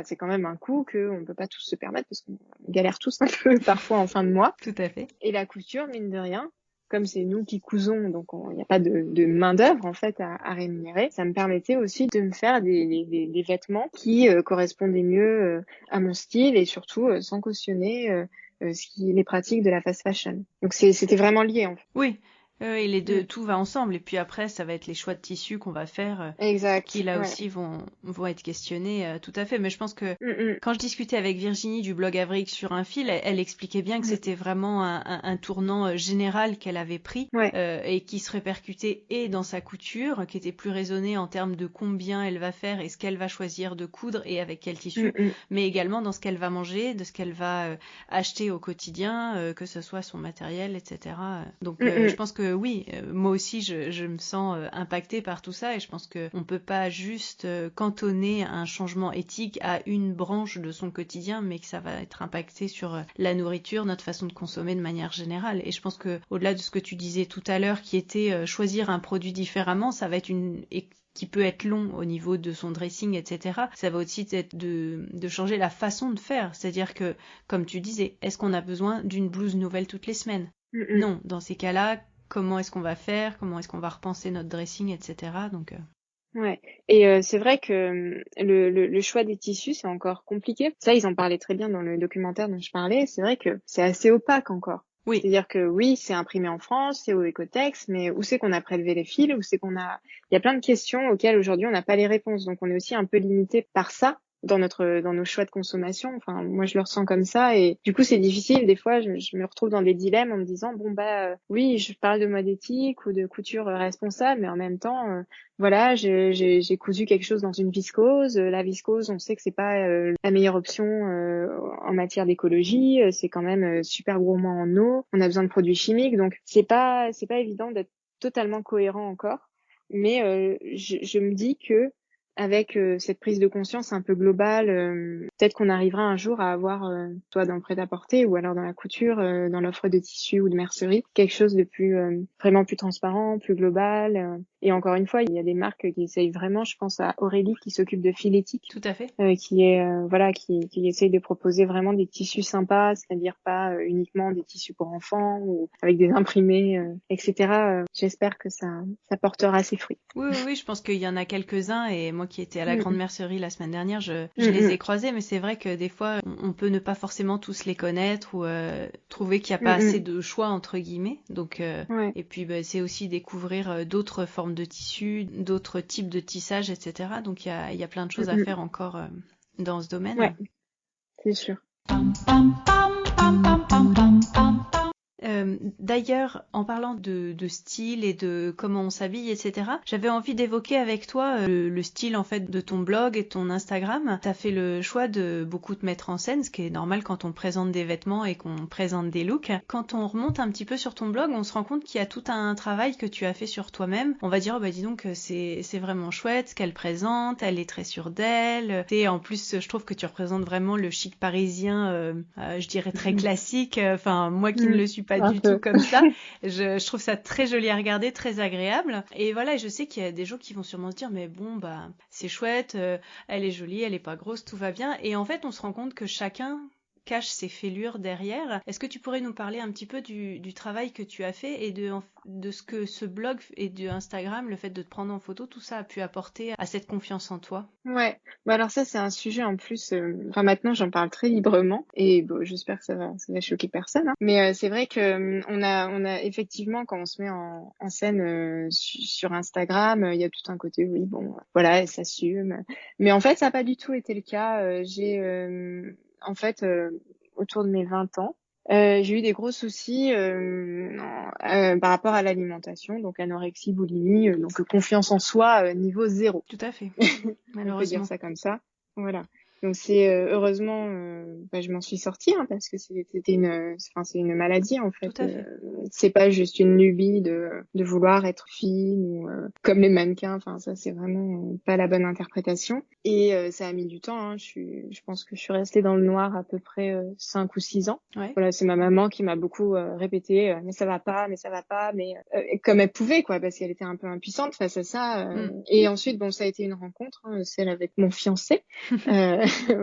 c'est quand même un coût qu'on peut pas tous se permettre parce qu'on galère tous un peu parfois en fin de mois. Tout à fait. Et la couture, mine de rien, comme c'est nous qui cousons, donc il n'y a pas de main d'œuvre en fait à rémunérer, ça me permettait aussi de me faire des vêtements qui correspondaient mieux à mon style et surtout sans cautionner les pratiques de la fast fashion. Donc c'était vraiment lié en fait. Oui. Et les deux, tout va ensemble. Et puis après, ça va être les choix de tissus qu'on va faire, exact, qui là aussi vont être questionnés, tout à fait. Mais je pense que quand je discutais avec Virginie du blog Avril sur un fil, elle expliquait bien que c'était vraiment un tournant général qu'elle avait pris et qui se répercutait et dans sa couture, qui était plus raisonnée en termes de combien elle va faire et ce qu'elle va choisir de coudre et avec quel tissu, mais également dans ce qu'elle va manger, de ce qu'elle va acheter au quotidien, que ce soit son matériel, etc. Donc je pense que oui, moi aussi je me sens impactée par tout ça et je pense qu'on peut pas juste cantonner un changement éthique à une branche de son quotidien, mais que ça va être impacté sur la nourriture, notre façon de consommer de manière générale. Et je pense que au-delà de ce que tu disais tout à l'heure, qui était choisir un produit différemment, ça va être qui peut être long au niveau de son dressing, etc. Ça va aussi être de changer la façon de faire. C'est-à-dire que, comme tu disais, est-ce qu'on a besoin d'une blouse nouvelle toutes les semaines ? Non, dans ces cas-là, comment est-ce qu'on va faire, comment est-ce qu'on va repenser notre dressing, etc. Donc, Ouais. Et c'est vrai que le choix des tissus, c'est encore compliqué. Ça, ils en parlaient très bien dans le documentaire dont je parlais. C'est vrai que c'est assez opaque encore. Oui. C'est-à-dire que oui, c'est imprimé en France, c'est au Ecotex, mais où c'est qu'on a prélevé les fils, où c'est qu'on a... Il y a plein de questions auxquelles aujourd'hui on n'a pas les réponses. Donc on est aussi un peu limité par ça dans nos choix de consommation. Enfin, moi je le ressens comme ça et du coup c'est difficile. Des fois, je me retrouve dans des dilemmes en me disant oui, je parle de mode éthique ou de couture responsable, mais en même temps, voilà, j'ai cousu quelque chose dans une viscose. La viscose, on sait que c'est pas la meilleure option en matière d'écologie. C'est quand même super gourmand en eau. On a besoin de produits chimiques, donc c'est pas évident d'être totalement cohérent encore. Mais je me dis que avec cette prise de conscience un peu globale, peut-être qu'on arrivera un jour à avoir, soit dans le prêt-à-porter ou alors dans la couture, dans l'offre de tissus ou de mercerie, quelque chose de plus vraiment plus transparent, plus global. Et encore une fois, il y a des marques qui essayent vraiment, je pense à Aurélie qui s'occupe de Filétique. Tout à fait. Qui essaye de proposer vraiment des tissus sympas, c'est-à-dire pas uniquement des tissus pour enfants ou avec des imprimés, etc. J'espère que ça portera ses fruits. Oui, je pense qu'il y en a quelques-uns et moi qui étais à la grande mercerie la semaine dernière, je les ai croisés, mais c'est vrai que des fois on peut ne pas forcément tous les connaître ou trouver qu'il n'y a pas assez de choix entre guillemets. Donc et puis c'est aussi découvrir d'autres formes de tissus, d'autres types de tissage, etc. Donc il y a plein de choses à faire encore dans ce domaine. Ouais, c'est sûr. D'ailleurs, en parlant de style et de comment on s'habille, etc., j'avais envie d'évoquer avec toi le style en fait de ton blog et ton Instagram. T'as fait le choix de beaucoup te mettre en scène, ce qui est normal quand on présente des vêtements et qu'on présente des looks. Quand on remonte un petit peu sur ton blog, on se rend compte qu'il y a tout un travail que tu as fait sur toi-même. On va dire, bah dis donc, c'est vraiment chouette ce qu'elle présente, elle est très sûre d'elle. Et en plus, je trouve que tu représentes vraiment le chic parisien, je dirais très classique. Enfin, moi qui ne le suis pas Un du tout peu. comme ça. Je trouve ça très joli à regarder, très agréable. Et voilà, je sais qu'il y a des gens qui vont sûrement se dire, mais bon, bah, c'est chouette, elle est jolie, elle est pas grosse, tout va bien. Et en fait, on se rend compte que chacun cache ses fêlures derrière. Est-ce que tu pourrais nous parler un petit peu du travail que tu as fait et de ce que ce blog et de Instagram, le fait de te prendre en photo, tout ça a pu apporter à cette confiance en toi? Ouais, bah alors ça c'est un sujet en plus. Enfin maintenant j'en parle très librement et bon, j'espère que ça va choquer personne. Hein. Mais c'est vrai que on a effectivement quand on se met en scène sur Instagram, il y a tout un côté oui bon voilà elle s'assume. Mais en fait ça n'a pas du tout été le cas. J'ai en fait autour de mes 20 ans. J'ai eu des gros soucis par rapport à l'alimentation, donc anorexie, boulimie, donc confiance en soi niveau zéro. Tout à fait, On peut dire malheureusement. ça comme ça. Voilà. Donc c'est heureusement, je m'en suis sortie hein, parce que c'était enfin c'est une maladie en Tout fait. à fait. C'est pas juste une lubie de vouloir être fine ou comme les mannequins. Enfin ça c'est vraiment pas la bonne interprétation. Et ça a mis du temps. Hein. Je pense que je suis restée dans le noir à peu près 5 ou 6 ans. Ouais. Voilà, c'est ma maman qui m'a beaucoup répété mais ça va pas, mais comme elle pouvait quoi, parce qu'elle était un peu impuissante face à ça. Et ensuite bon, ça a été une rencontre, hein, celle avec mon fiancé,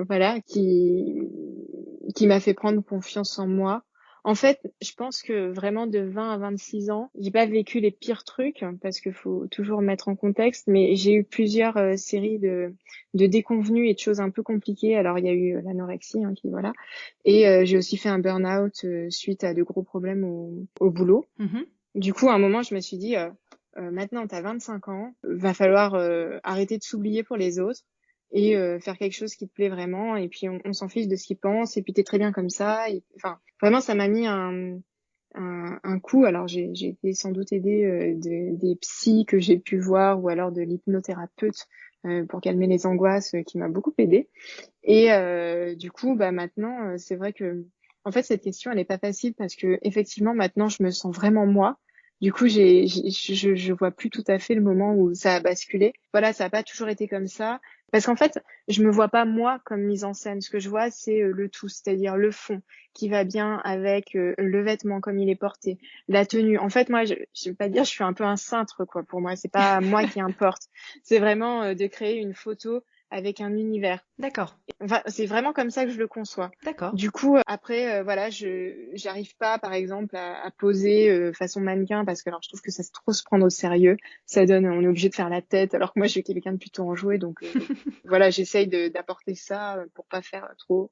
voilà, qui m'a fait prendre confiance en moi. En fait, je pense que vraiment de 20 à 26 ans, j'ai pas vécu les pires trucs parce qu'il faut toujours mettre en contexte, mais j'ai eu plusieurs séries de déconvenues et de choses un peu compliquées. Alors il y a eu l'anorexie hein, qui voilà. Et j'ai aussi fait un burn-out suite à de gros problèmes au boulot. Mhm. Du coup, à un moment, je me suis dit, maintenant, tu as 25 ans, va falloir arrêter de s'oublier pour les autres et faire quelque chose qui te plaît vraiment. Et puis, on s'en fiche de ce qu'ils pensent. Et puis, t'es très bien comme ça. Et, enfin, vraiment, ça m'a mis un coup. Alors, j'ai été sans doute aidée des psys que j'ai pu voir ou alors de l'hypnothérapeute pour calmer les angoisses qui m'a beaucoup aidée. Et du coup, bah maintenant, c'est vrai que, en fait, cette question, elle est pas facile parce que effectivement, maintenant, je me sens vraiment moi. Du coup, je vois plus tout à fait le moment où ça a basculé. Voilà, ça a pas toujours été comme ça. Parce qu'en fait, je me vois pas moi comme mise en scène. Ce que je vois, c'est le tout, c'est-à-dire le fond qui va bien avec le vêtement comme il est porté, la tenue. En fait, moi, je vais pas dire, je suis un peu un cintre, quoi. Pour moi, c'est pas moi qui importe. C'est vraiment de créer une photo avec un univers. D'accord, Enfin, c'est vraiment comme ça que je le conçois. d'accord. Du coup, après, voilà, j'arrive pas, par exemple, à poser façon mannequin parce que alors je trouve que ça c'est trop se prendre au sérieux. Ça donne, on est obligé de faire la tête, alors que moi je suis quelqu'un de plutôt enjoué, donc voilà, j'essaye d'apporter ça pour pas faire trop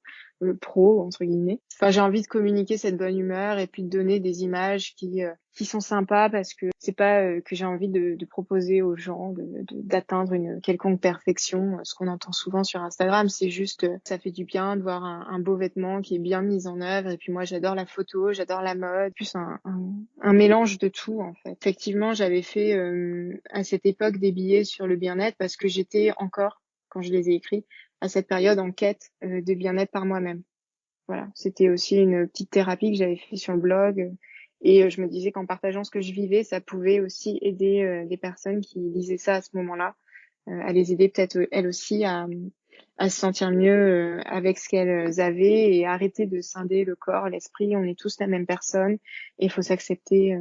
pro entre guillemets. Enfin, j'ai envie de communiquer cette bonne humeur et puis de donner des images qui sont sympas parce que c'est pas que j'ai envie de proposer aux gens d'atteindre une quelconque perfection. Ce qu'on entend souvent sur Instagram, c'est juste ça fait du bien de voir un beau vêtement qui est bien mis en œuvre. Et puis moi, j'adore la photo, j'adore la mode, plus un mélange de tout en fait. Effectivement, j'avais fait à cette époque des billets sur le bien-être parce que j'étais encore, quand je les ai écrits, à cette période en quête de bien-être par moi-même. Voilà, c'était aussi une petite thérapie que j'avais fait sur le blog. Et je me disais qu'en partageant ce que je vivais, ça pouvait aussi aider des personnes qui lisaient ça à ce moment-là, à les aider peut-être elles aussi à se sentir mieux avec ce qu'elles avaient et arrêter de scinder le corps, l'esprit. On est tous la même personne et il faut s'accepter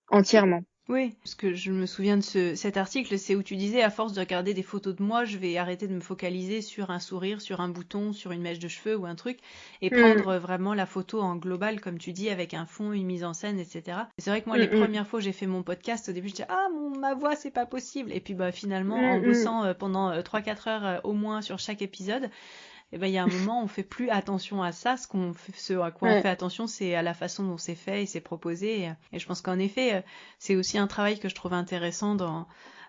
entièrement. Oui, parce que je me souviens de cet article, c'est où tu disais, à force de regarder des photos de moi, je vais arrêter de me focaliser sur un sourire, sur un bouton, sur une mèche de cheveux ou un truc, et Mm, prendre vraiment la photo en global, comme tu dis, avec un fond, une mise en scène, etc. Et c'est vrai que moi, mm, les mm, premières fois que j'ai fait mon podcast, au début, je disais, ah, ma voix, c'est pas possible. Et puis, bah, finalement, en mm, mm. bossant pendant 3-4 heures au moins sur chaque épisode, eh ben, il y a un moment, on fait plus attention à ça. Ce à quoi on Ouais. fait attention, c'est à la façon dont c'est fait et c'est proposé. Et je pense qu'en effet, c'est aussi un travail que je trouve intéressant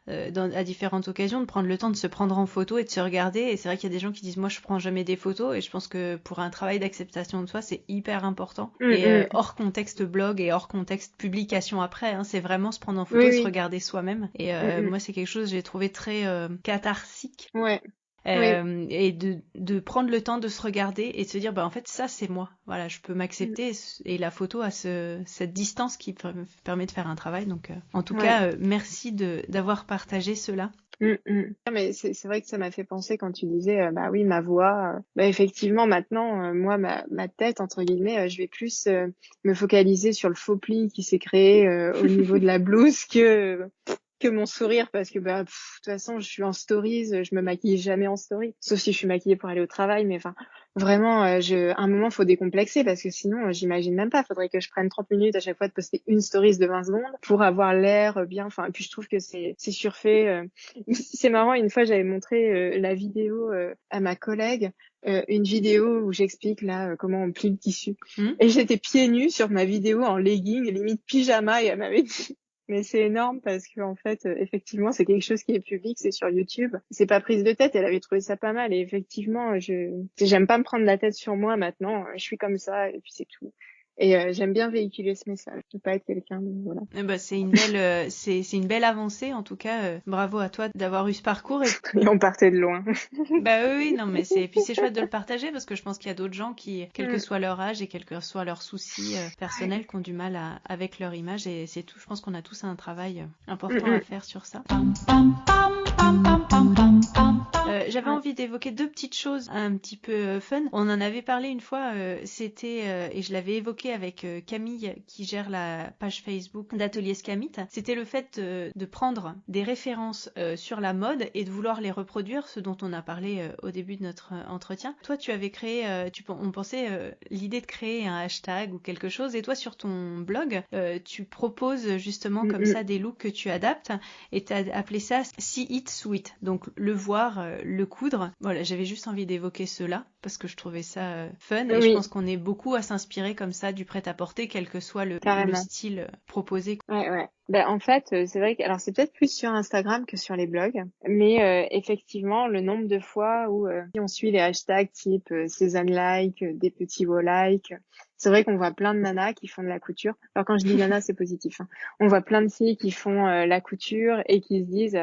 à différentes occasions, de prendre le temps de se prendre en photo et de se regarder. Et c'est vrai qu'il y a des gens qui disent moi je prends jamais des photos, et je pense que pour un travail d'acceptation de soi c'est hyper important. Et hors contexte blog et hors contexte publication après, hein, c'est vraiment se prendre en photo et se regarder soi-même. Et moi c'est quelque chose que j'ai trouvé très catharsique. Ouais. Et de prendre le temps de se regarder et de se dire bah en fait ça c'est moi, voilà, je peux m'accepter. Et la photo a cette distance qui permet de faire un travail. Donc en tout cas merci d'avoir partagé cela. Mais c'est vrai que ça m'a fait penser quand tu disais bah oui, ma voix, bah effectivement maintenant moi ma tête entre guillemets, je vais plus me focaliser sur le faux pli qui s'est créé au niveau de la blouse que mon sourire, parce que bah de toute façon je suis en stories, je me maquille jamais en story, sauf si je suis maquillée pour aller au travail. Mais enfin vraiment à un moment faut décomplexer, parce que sinon j'imagine même pas, faudrait que je prenne 30 minutes à chaque fois de poster une stories de 20 secondes pour avoir l'air bien. Enfin, et puis je trouve que c'est surfait. C'est marrant, une fois j'avais montré la vidéo à ma collègue, une vidéo où j'explique là comment on plie le tissu, et j'étais pieds nus sur ma vidéo en legging, limite pyjama, et elle m'avait dit mais c'est énorme, parce que en fait effectivement c'est quelque chose qui est public, c'est sur YouTube, c'est pas prise de tête. Elle avait trouvé ça pas mal, et effectivement j'aime pas me prendre la tête sur moi maintenant, je suis comme ça et puis c'est tout. Et j'aime bien véhiculer ce message. Je veux pas être quelqu'un de voilà. Bah, c'est une belle c'est une belle avancée en tout cas. Bravo à toi d'avoir eu ce parcours. Et on partait de loin. Bah oui, non mais c'est chouette de le partager, parce que je pense qu'il y a d'autres gens qui, quel que soit leur âge et quel que soit leurs soucis personnels, qui ont du mal avec leur image, et c'est tout. Je pense qu'on a tous un travail important à faire sur ça. J'avais envie d'évoquer deux petites choses un petit peu fun. On en avait parlé une fois, c'était et je l'avais évoqué avec Camille qui gère la page Facebook d'Atelier Scamit. C'était le fait de prendre des références sur la mode et de vouloir les reproduire, ce dont on a parlé au début de notre entretien. Toi, tu avais créé, on pensait l'idée de créer un hashtag ou quelque chose, et toi sur ton blog, tu proposes justement comme ça des looks que tu adaptes, et tu as appelé ça See It Sweet, donc le voir, le coudre. Voilà, j'avais juste envie d'évoquer cela parce que je trouvais ça fun, et je pense qu'on est beaucoup à s'inspirer comme ça du prêt-à-porter, quel que soit le style proposé. Ouais. Ben, en fait, c'est vrai que, alors c'est peut-être plus sur Instagram que sur les blogs, mais effectivement, le nombre de fois où on suit les hashtags type Cézanne like, des petits veaux like, c'est vrai qu'on voit plein de nanas qui font de la couture. Alors quand je dis nanas, c'est positif, hein. On voit plein de filles qui font la couture et qui se disent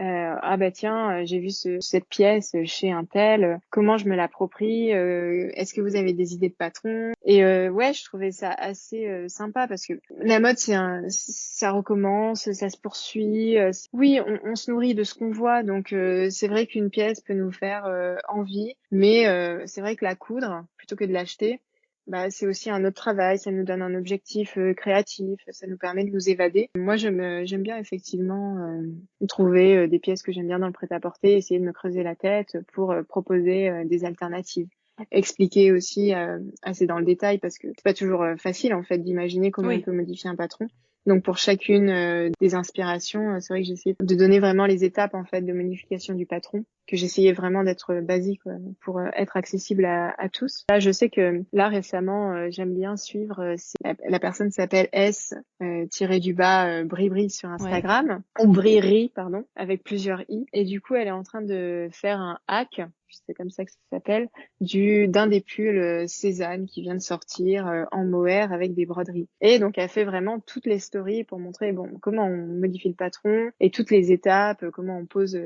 ah bah tiens, j'ai vu cette pièce chez un tel, comment je me l'approprie, est-ce que vous avez des idées de patron? Et ouais, je trouvais ça assez sympa, parce que la mode ça recommence, ça se poursuit. Oui, on se nourrit de ce qu'on voit, donc c'est vrai qu'une pièce peut nous faire envie, mais c'est vrai que la coudre, plutôt que de l'acheter, bah, c'est aussi un autre travail, ça nous donne un objectif créatif, ça nous permet de nous évader. Moi, j'aime bien effectivement trouver des pièces que j'aime bien dans le prêt-à-porter, essayer de me creuser la tête pour proposer des alternatives. Expliquer aussi assez dans le détail, parce que c'est pas toujours facile en fait d'imaginer comment on peut modifier un patron. Donc pour chacune des inspirations, c'est vrai que j'essaie de donner vraiment les étapes en fait de modification du patron, que j'essayais vraiment d'être basique pour être accessible à tous. Là, je sais que là récemment, j'aime bien suivre la personne s'appelle S du bas Bribri sur Instagram, ou Briri pardon, avec plusieurs i, et du coup elle est en train de faire un hack, c'est comme ça que ça s'appelle, d'un des pulls Cézanne qui vient de sortir en mohair avec des broderies. Et donc elle fait vraiment toutes les stories pour montrer comment on modifie le patron et toutes les étapes, comment on pose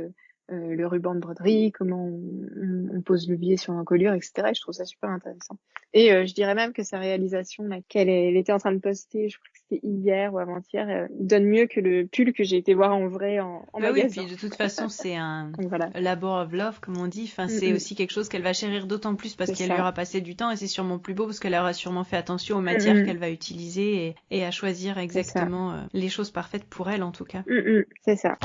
le ruban de broderie, comment on pose le biais sur l'encolure, etc. Et je trouve ça super intéressant. Et je dirais même que sa réalisation, là, elle était en train de poster, je crois que c'était hier ou avant-hier, donne mieux que le pull que j'ai été voir en vrai en magasin. Oui, puis de toute façon, c'est un labor of love, comme on dit. Enfin, c'est aussi quelque chose qu'elle va chérir d'autant plus parce qu'elle lui aura passé du temps, et c'est sûrement plus beau parce qu'elle aura sûrement fait attention aux matières qu'elle va utiliser et à choisir exactement les choses parfaites pour elle, en tout cas. C'est ça.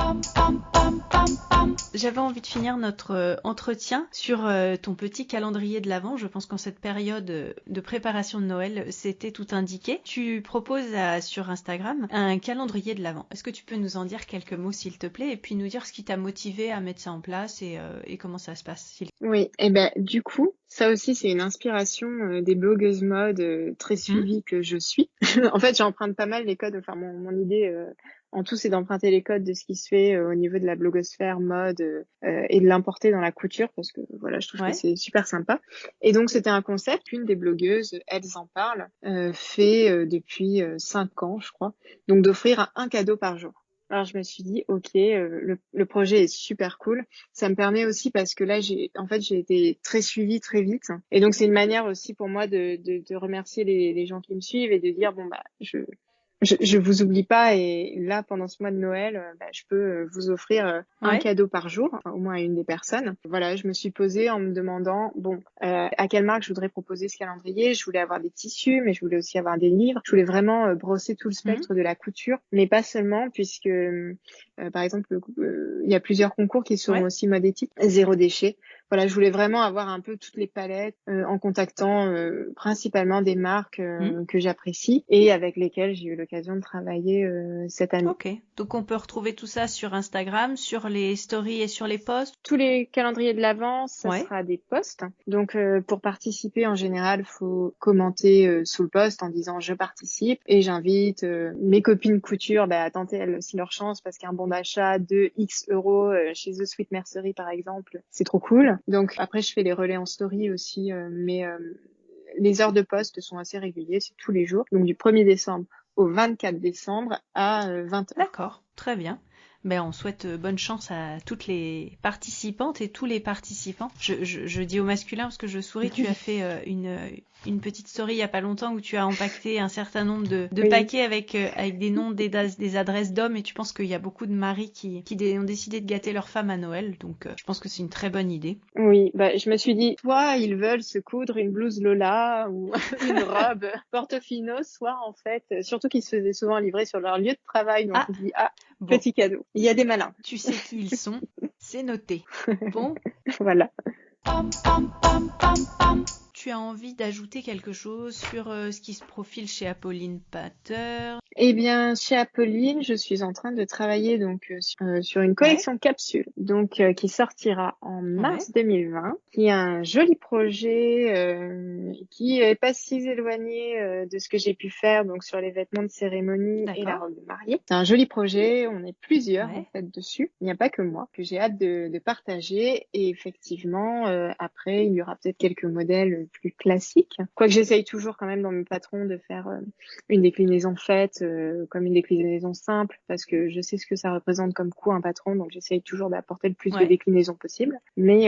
J'avais envie de finir notre entretien sur ton petit calendrier de l'Avent. Je pense qu'en cette période de préparation de Noël, c'était tout indiqué. Tu proposes sur Instagram un calendrier de l'Avent. Est-ce que tu peux nous en dire quelques mots, s'il te plaît, et puis nous dire ce qui t'a motivé à mettre ça en place et comment ça se passe? Oui, et ben du coup, ça aussi c'est une inspiration des blogueuses mode très suivies que je suis. En fait, j'emprunte pas mal les codes, enfin mon idée en tout, c'est d'emprunter les codes de ce qui se fait au niveau de la blogosphère mode et de l'importer dans la couture parce que voilà, je trouve que c'est super sympa. Et donc, c'était un concept qu'une des blogueuses, Elles en parlent, fait depuis 5 ans, je crois. Donc, d'offrir un cadeau par jour. Alors, je me suis dit, OK, le projet est super cool. Ça me permet aussi parce que là, j'ai été très suivie très vite. Et donc, c'est une manière aussi pour moi de remercier les gens qui me suivent et de dire, bon, bah, je vous oublie pas et là pendant ce mois de Noël, je peux vous offrir un cadeau par jour, enfin, au moins à une des personnes. Voilà, je me suis posée en me demandant à quelle marque je voudrais proposer ce calendrier. Je voulais avoir des tissus, mais je voulais aussi avoir des livres. Je voulais vraiment brosser tout le spectre de la couture, mais pas seulement puisque par exemple il y a plusieurs concours qui seront aussi mode éthique, zéro déchet. Voilà, je voulais vraiment avoir un peu toutes les palettes en contactant principalement des marques que j'apprécie et avec lesquelles j'ai eu l'occasion de travailler cette année. Ok, donc on peut retrouver tout ça sur Instagram, sur les stories et sur les posts. Tous les calendriers de l'Avent, ça sera des posts. Donc pour participer, en général, faut commenter sous le post en disant je participe et j'invite mes copines couture à tenter elles aussi leur chance parce qu'un bon d'achat de X euros chez The Sweet Mercery par exemple, c'est trop cool. Donc après je fais les relais en story aussi, mais les heures de poste sont assez réguliers, c'est tous les jours. Donc du 1er décembre au 24 décembre à 20h. D'accord, très bien. Ben, on souhaite bonne chance à toutes les participantes et tous les participants. Je dis au masculin parce que je souris, tu as fait une petite story il y a pas longtemps où tu as empaqueté un certain nombre de paquets avec des noms, des adresses d'hommes et tu penses qu'il y a beaucoup de maris qui ont décidé de gâter leur femme à Noël. Donc je pense que c'est une très bonne idée. Oui, je me suis dit, soit ils veulent se coudre une blouse Lola ou une robe Portofino, soit en fait, surtout qu'ils se faisaient souvent livrer sur leur lieu de travail. Donc je me dis, petit cadeau. Il y a des malins. Tu sais qui ils sont, c'est noté. Bon. Voilà. Tu as envie d'ajouter quelque chose sur ce qui se profile chez Apolline Pattern? Eh bien, chez Apolline, je suis en train de travailler donc sur une collection capsule, donc qui sortira en mars 2020, qui est un joli projet qui est pas si éloigné de ce que j'ai pu faire donc sur les vêtements de cérémonie et la robe de mariée. C'est un joli projet, on est plusieurs en fait dessus. Il n'y a pas que moi, que j'ai hâte de partager et effectivement après il y aura peut-être quelques modèles plus classiques. Quoique j'essaye toujours quand même dans mes patrons de faire une déclinaison faite comme une déclinaison simple parce que je sais ce que ça représente comme coût un patron, donc j'essaye toujours d'apporter le plus de déclinaisons possible. Mais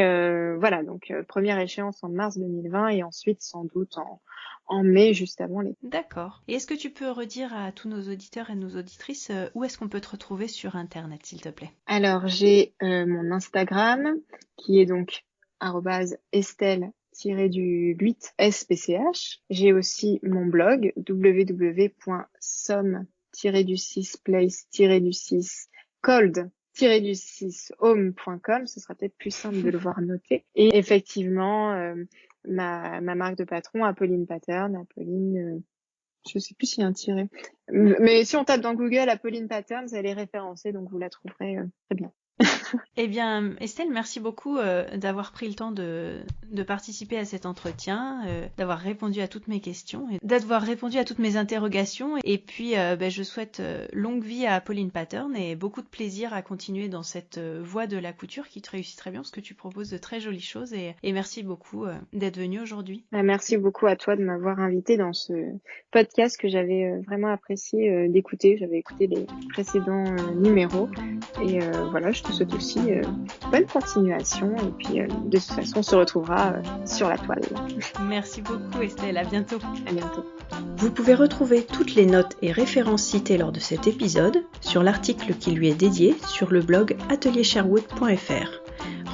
voilà, donc première échéance en mars 2020 et ensuite sans doute en mai, juste avant l'été. D'accord. Et est-ce que tu peux redire à tous nos auditeurs et nos auditrices où est-ce qu'on peut te retrouver sur Internet, s'il te plaît? Alors, j'ai mon Instagram qui est donc @estelle-du8spch. J'ai aussi mon blog www.some-place-cold-home.com. Ce sera peut-être plus simple de le voir noté. Et effectivement, ma marque de patron, Apolline Pattern. Apolline, je sais plus s'il y a un tiret. Mais si on tape dans Google Apolline Patterns, elle est référencée, donc vous la trouverez très bien. Eh bien, Estelle, merci beaucoup d'avoir pris le temps de participer à cet entretien, d'avoir répondu à toutes mes questions, et d'avoir répondu à toutes mes interrogations. Et puis, je souhaite longue vie à Apolline Pattern et beaucoup de plaisir à continuer dans cette voie de la couture qui te réussit très bien parce que tu proposes de très jolies choses. Et merci beaucoup d'être venue aujourd'hui. Merci beaucoup à toi de m'avoir invitée dans ce podcast que j'avais vraiment apprécié d'écouter. J'avais écouté les précédents numéros. Et voilà, je te souhaite aussi bonne continuation et puis de toute façon on se retrouvera sur la toile. Merci beaucoup Estelle, à bientôt. À bientôt. Vous pouvez retrouver toutes les notes et références citées lors de cet épisode sur l'article qui lui est dédié sur le blog ateliersherwood.fr.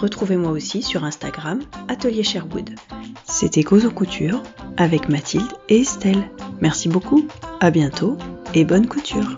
Retrouvez-moi aussi sur Instagram Atelier Sherwood. C'était Cause aux Coutures avec Mathilde et Estelle. Merci beaucoup, à bientôt et bonne couture.